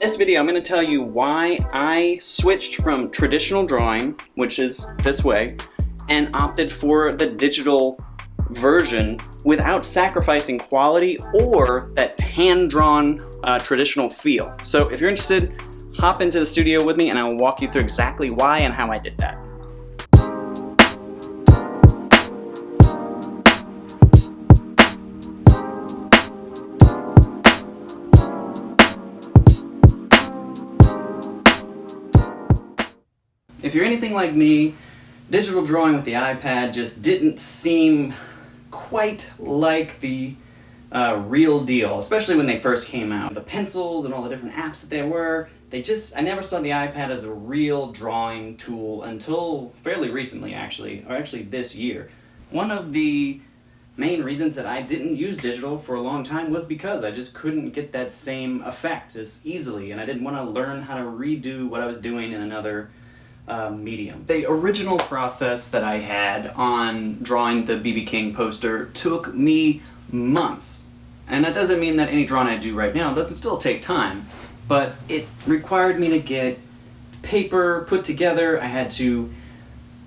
In this video, I'm going to tell you why I switched from traditional drawing, which is this way, and opted for the digital version without sacrificing quality or that hand-drawn traditional feel. So if you're interested, hop into the studio with me and I'll walk you through exactly why and how I did that. If you're anything like me, digital drawing with the iPad just didn't seem quite like the real deal, especially when they first came out. The pencils and all the different apps that there were, I never saw the iPad as a real drawing tool until fairly recently, actually, or actually this year. One of the main reasons that I didn't use digital for a long time was because I just couldn't get that same effect as easily, and I didn't want to learn how to redo what I was doing in another medium. The original process that I had on drawing the BB King poster took me months. And that doesn't mean that any drawing I do right now doesn't still take time, but it required me to get paper put together. I had to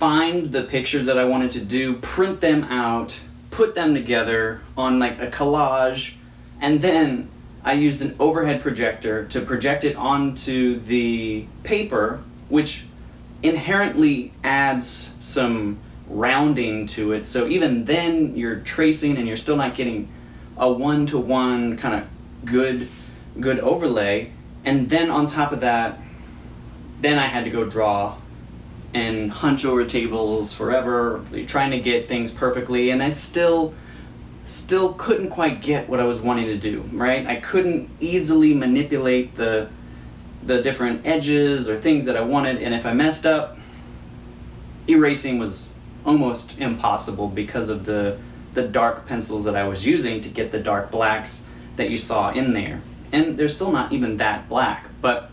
find the pictures that I wanted to do, print them out, put them together on like a collage, and then I used an overhead projector to project it onto the paper, which inherently adds some rounding to it, so even then you're tracing and you're still not getting a one-to-one kind of good overlay. And then on top of that, then I had to go draw and hunch over tables forever, trying to get things perfectly, and I still couldn't quite get what I was wanting to do, right? I couldn't easily manipulate the different edges or things that I wanted, and if I messed up, erasing was almost impossible because of the dark pencils that I was using to get the dark blacks that you saw in there. And they're still not even that black, but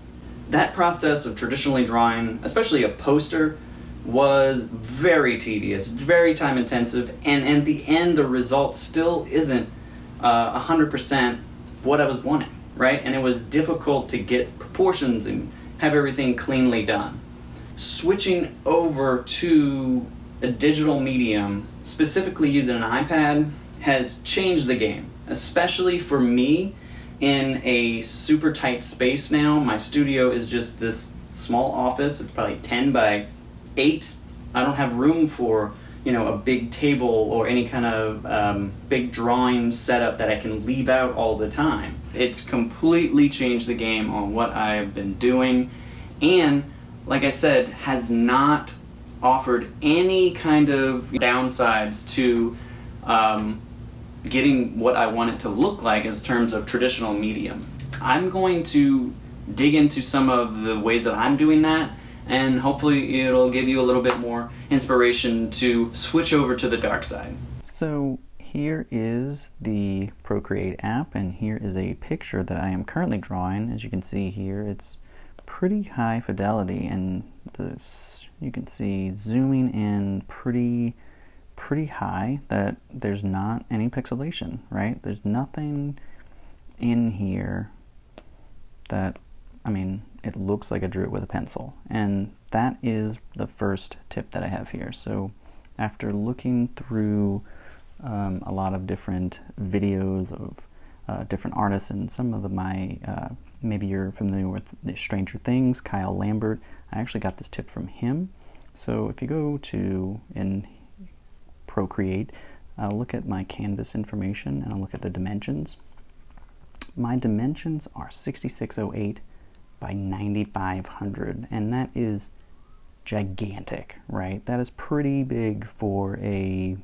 that process of traditionally drawing, especially a poster, was very tedious, very time intensive, and at the end the result still isn't 100% what I was wanting. Right? And it was difficult to get proportions and have everything cleanly done. Switching over to a digital medium, specifically using an iPad, has changed the game, especially for me in a super tight space now. My studio is just this small office. It's probably 10 by 8. I don't have room for a big table or any kind of big drawing setup that I can leave out all the time. It's completely changed the game on what I've been doing, and like I said, has not offered any kind of downsides to getting what I want it to look like in terms of traditional medium. I'm going to dig into some of the ways that I'm doing that, and hopefully it'll give you a little bit more inspiration to switch over to the dark side. So here is the Procreate app, and here is a picture that I am currently drawing. As you can see here, it's pretty high fidelity, and this, you can see zooming in pretty high, that there's not any pixelation, right? There's nothing in here that, it looks like I drew it with a pencil, and that is the first tip that I have here. So after looking through a lot of different videos of different artists, and some of my, maybe you're familiar with the Stranger Things, Kyle Lambert, I actually got this tip from him. So if you go to in Procreate, I'll look at my canvas information and I'll look at the dimensions. My dimensions are 6608 by 9500, and that is gigantic, right? That is pretty big for a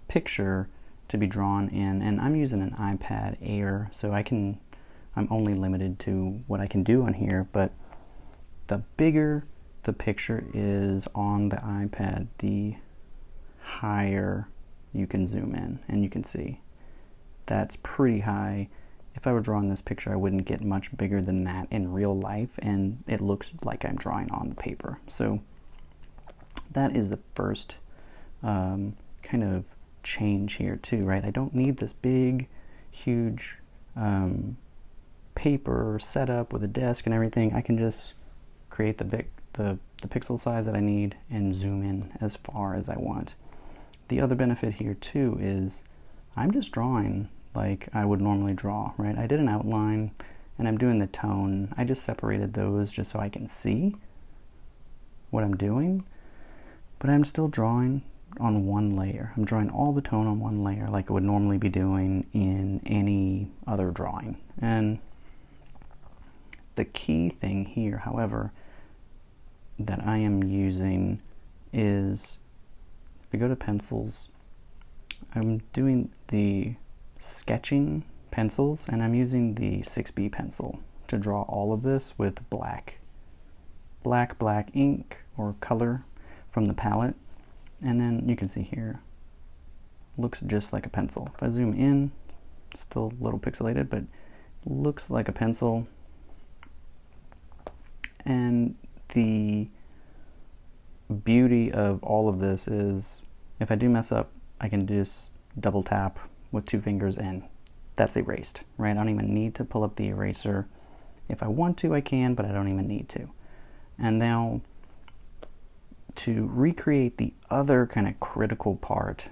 picture to be drawn in, and I'm using an iPad Air, so I'm only limited to what I can do on here, but the bigger the picture is on the iPad, the higher you can zoom in, and you can see that's pretty high. If I were drawing this picture, I wouldn't get much bigger than that in real life, and it looks like I'm drawing on the paper. So that is the first kind of change here too, right? I don't need this big, huge paper set up with a desk and everything, I can just create the pixel size that I need and zoom in as far as I want. The other benefit here too is I'm just drawing like I would normally draw, right? I did an outline and I'm doing the tone. I just separated those just so I can see what I'm doing, but I'm still drawing on one layer. I'm drawing all the tone on one layer like I would normally be doing in any other drawing. And the key thing here, however, that I am using is, if we go to pencils, I'm doing the sketching pencils and I'm using the 6B pencil to draw all of this with black ink or color from the palette. And then you can see here, looks just like a pencil. If I zoom in, still a little pixelated, but looks like a pencil. And the beauty of all of this is, if I do mess up, I can just double tap with 2 fingers and that's erased, right? I don't even need to pull up the eraser. If I want to, I can, but I don't even need to. And now, to recreate the other kind of critical part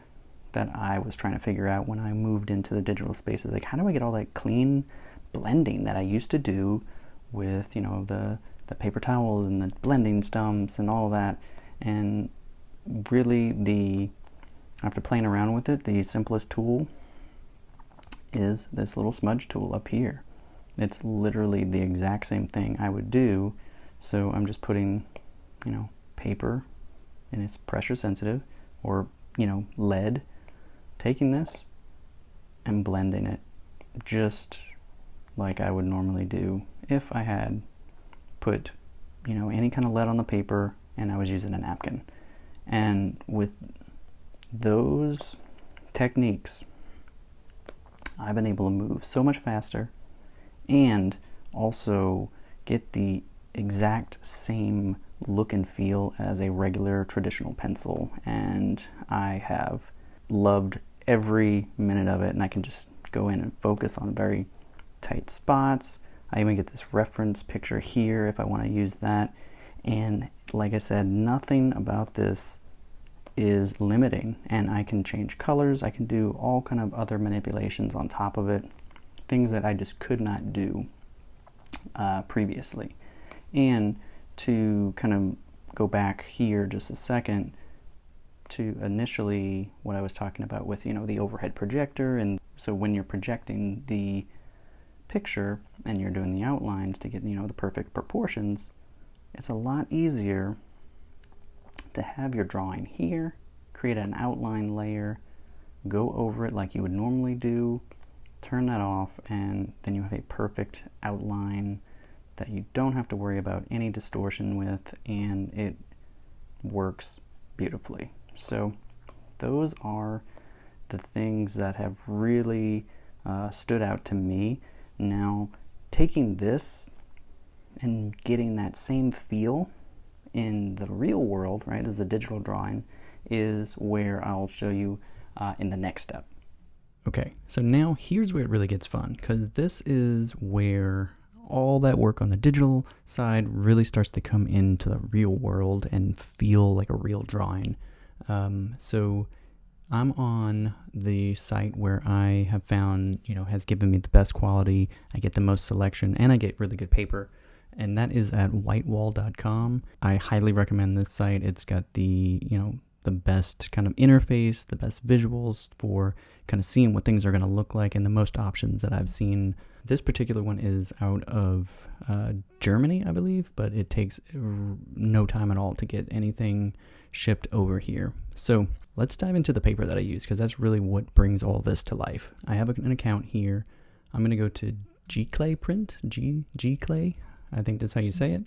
that I was trying to figure out when I moved into the digital spaces, like how do I get all that clean blending that I used to do with, you know, the paper towels and the blending stumps and all that. And really, after playing around with it, the simplest tool is this little smudge tool up here. It's literally the exact same thing I would do. So I'm just putting, you know, paper, and it's pressure sensitive, or, you know, lead, taking this and blending it just like I would normally do if I had put, you know, any kind of lead on the paper and I was using a napkin. And with those techniques, I've been able to move so much faster and also get the exact same look and feel as a regular traditional pencil. And I have loved every minute of it, and I can just go in and focus on very tight spots. I even get this reference picture here if I want to use that. And like I said, nothing about this is limiting, and I can change colors. I can do all kind of other manipulations on top of it, things that I just could not do previously. And to kind of go back here just a second to initially what I was talking about with, you know, the overhead projector. And so when you're projecting the picture and you're doing the outlines to get, you know, the perfect proportions, it's a lot easier to have your drawing here, create an outline layer, go over it like you would normally do, turn that off, and then you have a perfect outline that you don't have to worry about any distortion with, and it works beautifully. So those are the things that have really stood out to me. Now, taking this and getting that same feel in the real world, right, as a digital drawing, is where I'll show you in the next step. Okay, so now here's where it really gets fun, because this is where all that work on the digital side really starts to come into the real world and feel like a real drawing. So I'm on the site where I have found, you know, has given me the best quality, I get the most selection, and I get really good paper. And that is at whitewall.com. I highly recommend this site. It's got the, you know, the best kind of interface, the best visuals for kind of seeing what things are going to look like, and the most options that I've seen. This particular one is out of Germany, I believe, but it takes no time at all to get anything shipped over here. So let's dive into the paper that I use, because that's really what brings all this to life. I have an account here. I'm going to go to G-Clay Print, G-Clay, I think that's how you say it.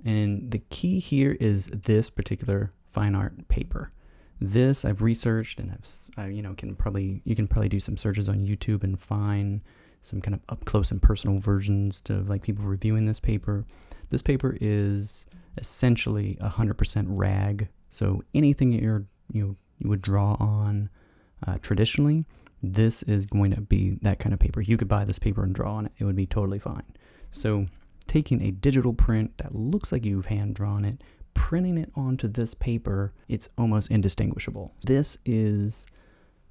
And the key here is this particular fine art paper. This I've researched, and you can probably do some searches on YouTube and find some kind of up close and personal versions to like people reviewing this paper. This paper is essentially 100% rag. So anything you would draw on traditionally, this is going to be that kind of paper. You could buy this paper and draw on it. It would be totally fine. So taking a digital print that looks like you've hand drawn it, printing it onto this paper, it's almost indistinguishable. This is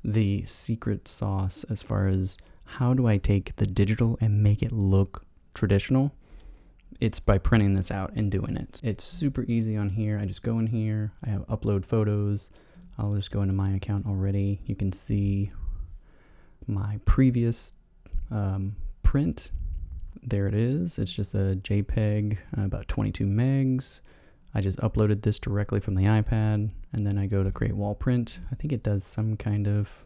the secret sauce as far as how do I take the digital and make it look traditional. It's by printing this out and doing it. It's super easy on here. I just go in here, I have upload photos. I'll just go into my account already. You can see my previous print. There it is. It's just a JPEG, about 22 megs. I just uploaded this directly from the iPad, and then I go to create wall print. I think it does some kind of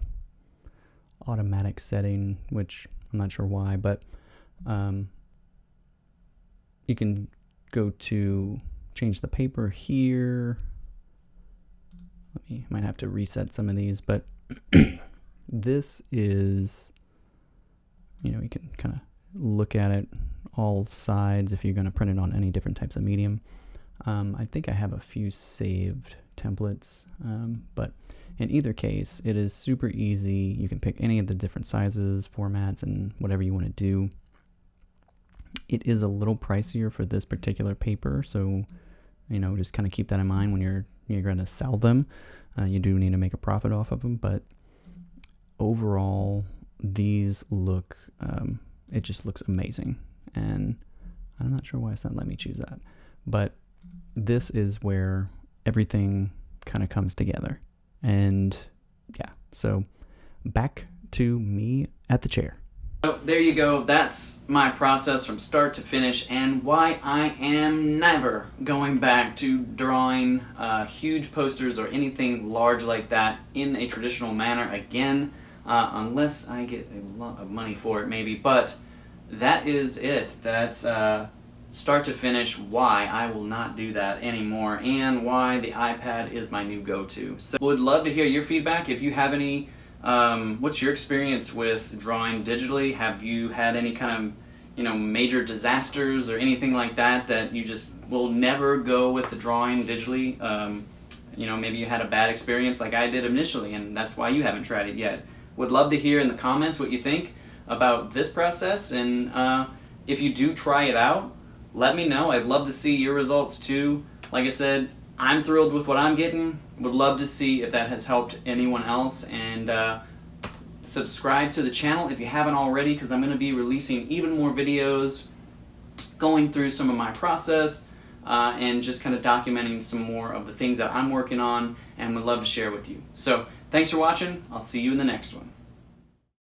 automatic setting, which I'm not sure why, but you can go to change the paper here. Might have to reset some of these, but this is, you know, you can kind of look at it all sides if you're going to print it on any different types of medium. I think I have a few saved templates, but in either case, it is super easy. You can pick any of the different sizes, formats, and whatever you want to do. It is a little pricier for this particular paper, so you know, just kind of keep that in mind when you're going to sell them. You do need to make a profit off of them, but overall, these look, it just looks amazing. And I'm not sure why it's not letting me choose that, but this is where everything kind of comes together. And yeah, so back to me at the chair. So there you go. That's my process from start to finish, and why I am never going back to drawing huge posters or anything large like that in a traditional manner again, unless I get a lot of money for it maybe. But that is it. That's start to finish why I will not do that anymore, and why the iPad is my new go-to. So would love to hear your feedback. If you have any, what's your experience with drawing digitally? Have you had any kind of, you know, major disasters or anything like that that you just will never go with the drawing digitally? You know, maybe you had a bad experience like I did initially, and that's why you haven't tried it yet. Would love to hear in the comments what you think about this process, and if you do try it out, let me know. I'd love to see your results too. Like I said, I'm thrilled with what I'm getting. Would love to see if that has helped anyone else, and subscribe to the channel if you haven't already, because I'm going to be releasing even more videos going through some of my process and just kind of documenting some more of the things that I'm working on and would love to share with you. So thanks for watching. I'll see you in the next one.